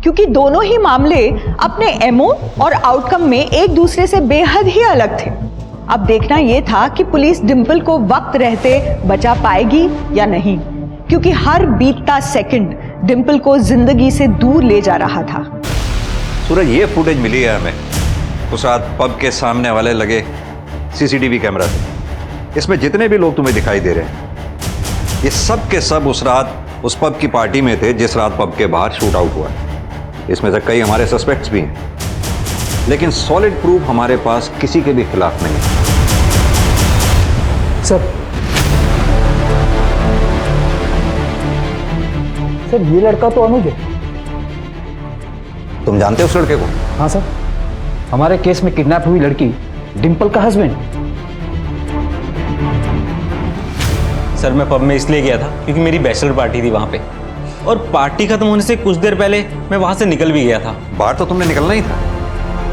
क्योंकि दोनों ही मामले अपने एमओ और आउटकम में एक दूसरे से बेहद ही अलग थे। अब देखना यह था कि पुलिस डिंपल को वक्त रहते बचा पाएगी या नहीं, क्योंकि हर बीतता सेकंड डिंपल को जिंदगी से दूर ले जा रहा था। सूरज, ये फुटेज मिली है हमें उस रात पब के सामने वाले लगे सीसीटीवी कैमरा से। इसमें जितने भी लोग तुम्हें दिखाई दे रहे हैं, ये सब के सब उस रात उस पब की पार्टी में थे जिस रात पब के बाहर शूट आउट हुआ। इसमें से कई हमारे सस्पेक्ट्स भी हैं, लेकिन सॉलिड प्रूफ हमारे पास किसी के भी खिलाफ नहीं है। सर ये लड़का तो अनुज है। तुम जानते हो उस लड़के को? हाँ सर, हमारे केस में किडनैप हुई लड़की डिंपल का हस्बैंड। सर मैं पब में इसलिए गया था क्योंकि मेरी बैचलर पार्टी थी वहाँ पे, और पार्टी खत्म होने से कुछ देर पहले मैं वहाँ से निकल भी गया था। बाहर तो तुमने निकलना ही था,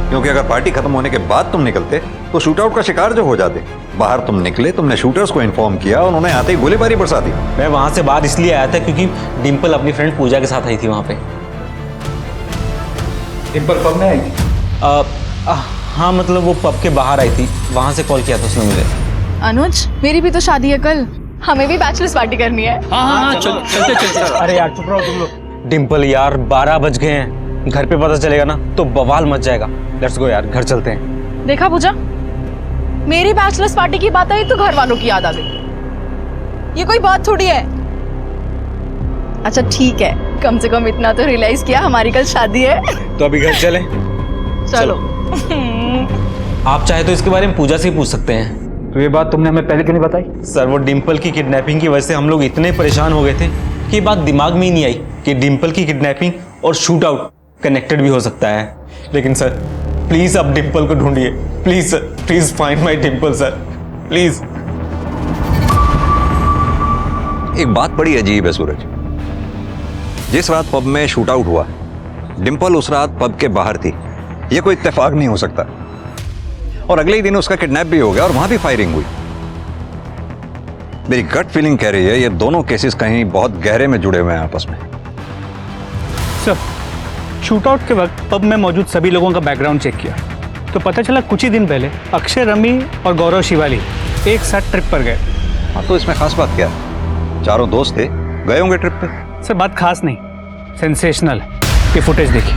क्योंकि अगर पार्टी खत्म होने के बाद तुम निकलते तो शूट आउट का शिकार जो हो जाते। बाहर तुम निकले, तुमने शूटर्स को इन्फॉर्म किया, उन्होंने आते ही गोलीबारी बरसा दी। मैं वहाँ से बाहर इसलिए आया था क्योंकि डिंपल अपनी फ्रेंड पूजा के साथ आई थी वहाँ पे। डिंपल पब में आई थी? हाँ मतलब वो पब के बाहर आई थी, वहाँ से कॉल किया था उसने मुझे। अनुज, मेरी भी तो शादी है कल, हमें भी बैचलर्स पार्टी करनी है। हाँ चलते। अरे यार चुप रहो तुम लोग। डिंपल यार 12 बज गए हैं, घर पे पता चलेगा ना तो बवाल मच जाएगा। लेट्स गो यार, घर चलते हैं। देखा पूजा, मेरी बैचलर्स पार्टी की बात आई तो घर वालों की याद आ गई। ये कोई बात थोड़ी है। अच्छा ठीक है, कम से कम इतना तो रियलाइज किया हमारी कल शादी है। तो अभी घर चलें? चलो। आप चाहे तो इसके बारे में पूजा से ही पूछ सकते हैं। तो ये बात तुमने हमें पहले क्यों नहीं बताई? सर वो डिंपल की किडनैपिंग की वजह से हम लोग इतने परेशान हो गए थे कि ये बात दिमाग में ही नहीं आई कि डिंपल की किडनैपिंग और शूट आउट कनेक्टेड भी हो सकता है। लेकिन सर प्लीज आप डिंपल को ढूंढिए, please sir, please find my Dimple sir, please. एक बात बड़ी अजीब है सूरज, जिस रात पब में शूट आउट हुआ डिंपल उस रात पब के बाहर थी। यह कोई इत्तेफाक नहीं हो सकता। और अगले ही दिन उसका किडनैप भी हो गया और वहां भी फायरिंग हुई। मेरी गट फीलिंग कह रही है ये दोनों केसेस कहीं बहुत गहरे में जुड़े हुए हैं आपस में। सर शूटआउट के वक्त पब में मौजूद सभी लोगों का बैकग्राउंड चेक किया तो पता चला कुछ ही दिन पहले अक्षय, रमी और गौरव शिवाली एक साथ ट्रिप पर गए। हाँ तो इसमें खास बात क्या है? चारों दोस्त थे, गए होंगे ट्रिप पे। सर बात खास नहीं, सेंसेशनल। ये फुटेज देखिए।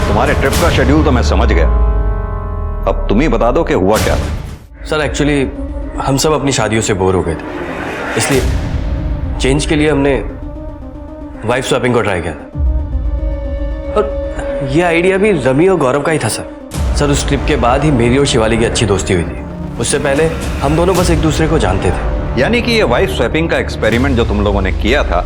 तुम्हारे ट्रिप का शेड्यूल तो मैं समझ गया, अब तुम ही बता दो कि हुआ क्या। सर एक्चुअली हम सब अपनी शादियों से बोर हो गए थे, इसलिए चेंज के लिए हमने वाइफ स्वैपिंग को ट्राई किया था। और ये आइडिया भी रमी और गौरव का ही था सर। उस ट्रिप के बाद ही मेरी और शिवाली की अच्छी दोस्ती हुई थी। उससे पहले हम दोनों बस एक दूसरे को जानते थे। यानी कि ये वाइफ स्वैपिंग का एक्सपेरिमेंट जो तुम लोगों ने किया था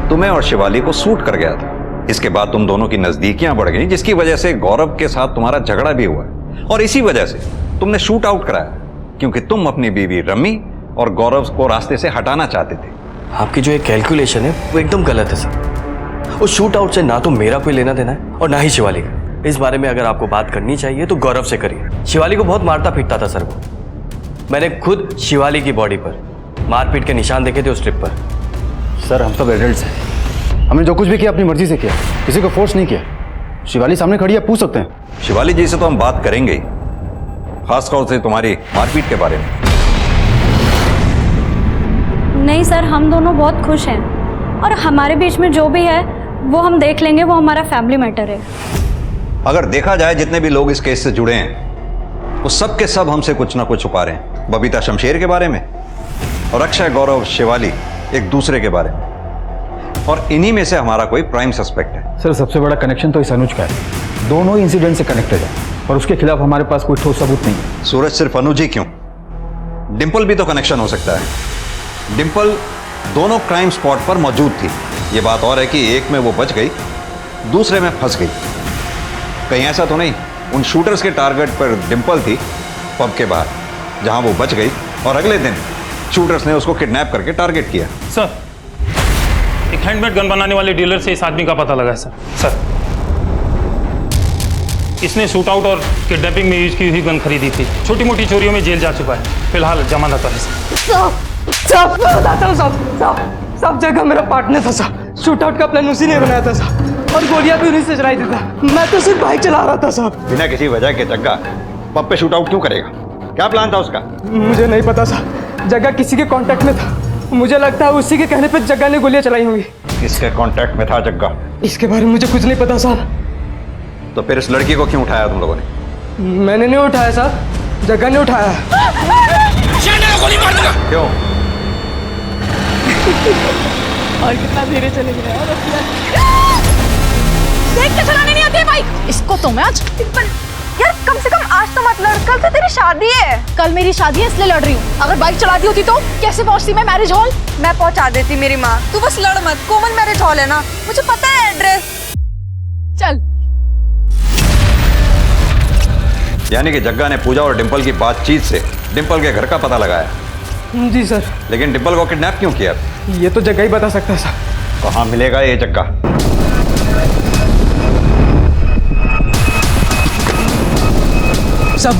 तुम्हें और शिवाली को सूट कर गया था। इसके बाद तुम दोनों की नजदीकियां बढ़ गई, जिसकी वजह से गौरव के साथ तुम्हारा झगड़ा भी हुआ और इसी वजह से तुमने शूट आउट कराया, क्योंकि तुम अपनी बीवी रमी और गौरव को रास्ते से हटाना चाहते थे। आपकी जो ये कैलकुलेशन है वो एकदम गलत है सर। उस शूट आउट से ना तो मेरा कोई लेना देना है और ना ही शिवाली का। इस बारे में अगर आपको बात करनी चाहिए तो गौरव से करिए। शिवाली को बहुत मारता पीटता था सर वो। मैंने खुद शिवाली की बॉडी पर मारपीट के निशान देखे थे उस ट्रिप पर। सर हम सब एडल्ट्स हैं, हमने जो कुछ भी किया अपनी मर्जी से किया, किसी को फोर्स नहीं किया। शिवाली सामने खड़ी है, पूछ सकते हैं। शिवाली जी से तो हम बात करेंगे ही, खासतौर से तुम्हारी मारपीट के बारे में। नहीं सर, हम दोनों बहुत खुश हैं और हमारे बीच में जो भी है वो हम देख लेंगे, वो हमारा फैमिली मैटर है। अगर देखा जाए जितने भी लोग इस केस से जुड़े हैं वो सब के सब हमसे कुछ ना कुछ छुपा रहे हैं। बबीता शमशेर के बारे में और अक्षय, गौरव, शिवाली एक दूसरे के बारे में, और इन्हीं में से हमारा कोई प्राइम सस्पेक्ट है। सर सबसे बड़ा कनेक्शन तो इस अनुज का है, दोनों इंसिडेंट से कनेक्टेड है और उसके खिलाफ हमारे पास कोई ठोस सबूत नहीं है। सूरज सिर्फ अनुज ही क्यों, डिंपल भी तो कनेक्शन हो सकता है। डिंपल दोनों क्राइम स्पॉट पर मौजूद थी। ये बात और है कि एक में वो बच गई, दूसरे में फंस गई। कहीं ऐसा तो नहीं उन शूटर्स के टारगेट पर डिंपल थी पब के बाहर, जहां वो बच गई और अगले दिन शूटर्स ने उसको किडनैप करके टारगेट किया। सर एक हैंडमेड गन बनाने वाले डीलर से इस आदमी का पता लगा है सर। इसने शूट आउट और किडनैपिंग में यूज की हुई गन खरीदी थी। छोटी मोटी चोरियों में जेल जा चुका है, फिलहाल जमानत पर है। सब जगह मेरा पार्टनर था साहब। शूट आउट का प्लान उसी ने बनाया था साहब, और गोलियां भी उन्हीं से चलाई थी साहब। मैं तो सिर्फ बाइक चला रहा था साहब। बिना किसी वजह के जग्गा पब पे शूट आउट क्यों करेगा? क्या प्लान था उसका? मुझे नहीं पता साहब, जग्गा किसी के कांटेक्ट में था। मुझे लगता है उसी के कहने पे जग्गा ने गोलियां चलाई होंगी। किसके कांटेक्ट में था जग्गा? इसके बारे में मुझे कुछ नहीं पता साहब। तो फिर इस लड़की को क्यों उठाया तुम लोगों ने? मैंने नहीं उठाया साहब, जग्गा ने उठाया। गोली मार दूंगा। क्यों? और कितना धीरे चले गए देख के चलाने नहीं आती है बाइक। इसको तो मैं आज यार कम से कम आज तो मत लड़, कल तो तेरी शादी है। कल मेरी शादी है इसलिए लड़ रही हूँ। अगर बाइक चलाती होती तो कैसे पहुंचती मैं मैरिज हॉल? मैं पहुंचा देती मेरी माँ, तू बस लड़ मत। कॉमन मैरिज हॉल है ना, मुझे पता है एड्रेस। चल। यानी कि जग्गा ने पूजा और डिंपल की बातचीत से डिंपल के घर का पता लगाया। जी सर। लेकिन डिंपल को किडनैप क्यों किया? ये तो जग्गा ही बता सकता है साहब। कहाँ मिलेगा ये जग्गा? सब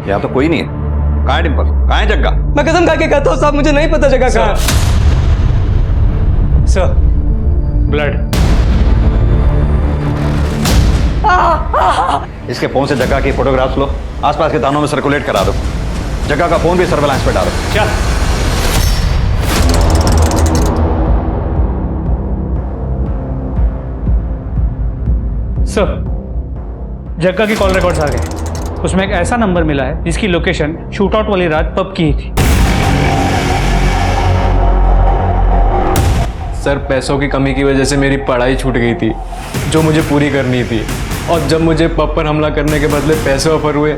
यहाँ तो कोई नहीं है। कहाँ है डिंपल? कहाँ है जग्गा? मैं कसम खा के कहता हूँ साहब, मुझे नहीं पता जगह कहाँ है। Sir, blood. इसके फोन से जग्गा की फोटोग्राफ्स लो, आसपास के थानों में सर्कुलेट करा दो। जग्गा का फोन भी सर्वेलांस पे डालो। चल। सर, जग्गा की कॉल रिकॉर्ड्स आ गए। उसमें एक ऐसा नंबर मिला है जिसकी लोकेशन शूट आउट वाली रात पब की ही थी। सर, पैसों की कमी की वजह से मेरी पढ़ाई छूट गई थी जो मुझे पूरी करनी थी, और जब मुझे पब पर हमला करने के बदले पैसे ऑफर हुए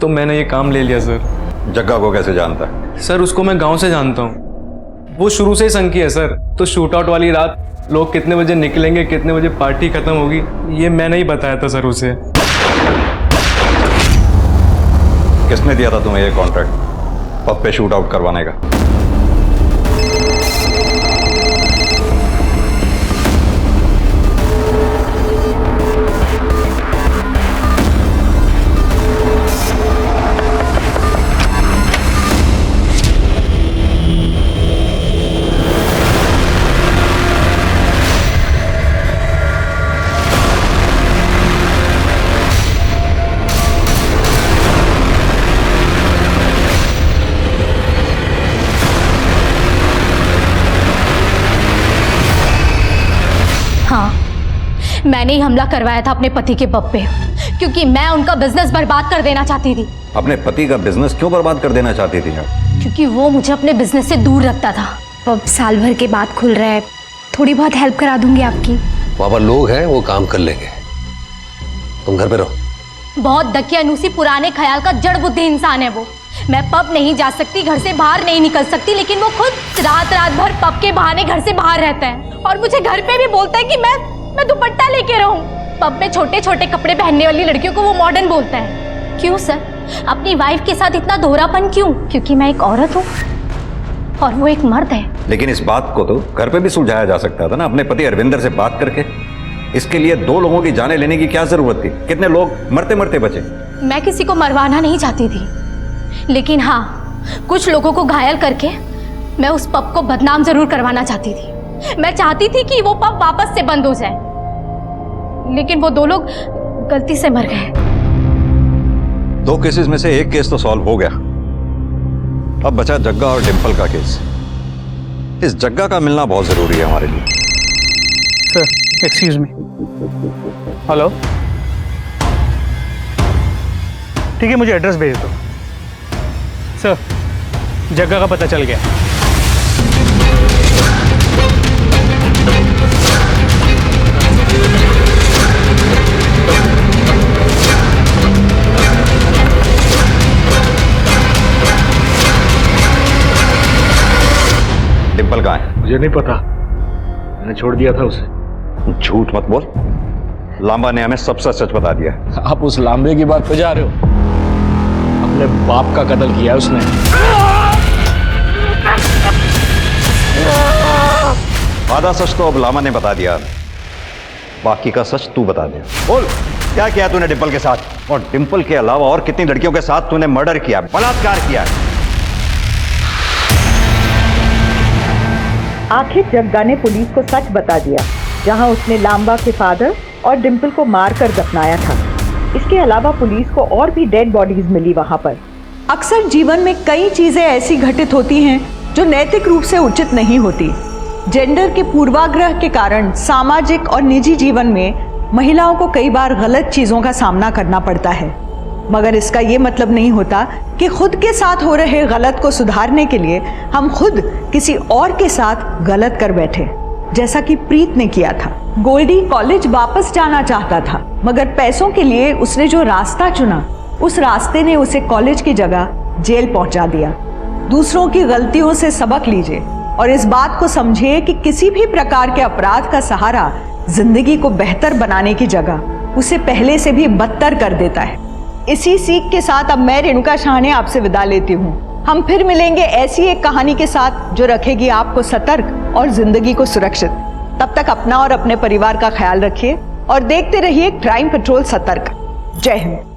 तो मैंने ये काम ले लिया सर। जग्गा को कैसे जानता है? सर, उसको मैं गांव से जानता हूँ। वो शुरू से ही संकी है सर। तो शूट आउट वाली रात लोग कितने बजे निकलेंगे, कितने बजे पार्टी खत्म होगी, ये मैंने ही बताया था सर उसे। किसने दिया था तुम्हें ये कॉन्ट्रैक्ट पब पे शूट आउट करवाने का? मैंने ही हमला करवाया था अपने पति के पब पे, क्योंकि मैं उनका बिजनेस बर्बाद कर देना चाहती थी। अपने पति का बिजनेस क्यों बर्बाद कर देना चाहती थी आप? क्योंकि वो मुझे अपने बिजनेस से दूर रखता था। पब साल भर के बाद खुल रहा है, थोड़ी बहुत हेल्प करा दूंगी आपकी। वहाँ पर लोग हैं, वो काम कर लेंगे, तुम घर पे रहो। बहुत दकियानूसी पुराने ख्याल का जड़ बुद्धि इंसान है वो। मैं पब नहीं जा सकती, घर से बाहर नहीं निकल सकती, लेकिन वो खुद रात रात भर पब के बहाने घर से बाहर रहता है और मुझे घर पे भी बोलता है कि मैं दुपट्टा लेके रहूं। पब में छोटे छोटे कपड़े पहनने वाली लड़कियों को वो मॉडर्न बोलता है। क्यों सर, अपनी वाइफ के साथ इतना दोहरापन क्यों? क्योंकि मैं एक औरत हूँ और वो एक मर्द है। लेकिन इस बात को तो घर पे भी सुलझाया जा सकता था ना, अपने पति अरविंदर से बात करके। इसके लिए 2 लोगों की जानें लेने की क्या जरूरत थी? कितने लोग मरते मरते बचे। मैं किसी को मरवाना नहीं चाहती थी, लेकिन हाँ, कुछ लोगों को घायल करके मैं उस पब को बदनाम जरूर करवाना चाहती थी। मैं चाहती थी कि वो पब वापस से बंद हो जाए, लेकिन वो 2 लोग गलती से मर गए। 2 केसेस में से एक केस तो सॉल्व हो गया, अब बचा जग्गा और डिंपल का केस। इस जग्गा का मिलना बहुत जरूरी है हमारे लिए। Sir, excuse me. हेलो, ठीक है, मुझे एड्रेस भेज दो। सर, जग्गा का पता चल गया। डिंपल कहाँ है? मुझे नहीं पता, मैंने छोड़ दिया था उसे। झूठ मत बोल, लांबा ने हमें सब सच बता दिया। आप उस लांबे की बात पे जा रहे हो? अपने बाप का कत्ल किया है उसने। आधा सच तो अब लामा ने बता दिया, बाकी का सच तू बता दे। बोल, क्या किया तूने डिंपल के साथ, और डिंपल के अलावा और कितनी लड़कियों के साथ तूने मर्डर किया, बलात्कार किया? आखिर जग्गा ने पुलिस को सच बता दिया, जहां उसने लांबा के फादर और डिंपल को मारकर दफनाया था। इसके अलावा पुलिस को और भी डेड बॉडीज मिली वहां पर। अक्सर जीवन में कई चीजें ऐसी घटित होती हैं जो नैतिक रूप से उचित नहीं होती। जेंडर के पूर्वाग्रह के कारण सामाजिक और निजी जीवन में महिलाओं को कई बार गलत चीजों का सामना करना पड़ता है, मगर इसका ये मतलब नहीं होता कि खुद के साथ हो रहे गलत को सुधारने के लिए हम खुद किसी और के साथ गलत कर बैठे, जैसा कि प्रीत ने किया था। गोल्डी कॉलेज वापस जाना चाहता था, मगर पैसों के लिए उसने जो रास्ता चुना, उस रास्ते ने उसे कॉलेज की जगह जेल पहुंचा दिया। दूसरों की गलतियों से सबक लीजिए और इस बात को समझिए कि किसी भी प्रकार के अपराध का सहारा जिंदगी को बेहतर बनाने की जगह उसे पहले से भी बदतर कर देता है। इसी सीख के साथ अब मैं रेणुका शाहने आपसे विदा लेती हूँ। हम फिर मिलेंगे ऐसी एक कहानी के साथ जो रखेगी आपको सतर्क और जिंदगी को सुरक्षित। तब तक अपना और अपने परिवार का ख्याल रखिए और देखते रहिए क्राइम पेट्रोल सतर्क। जय हिंद।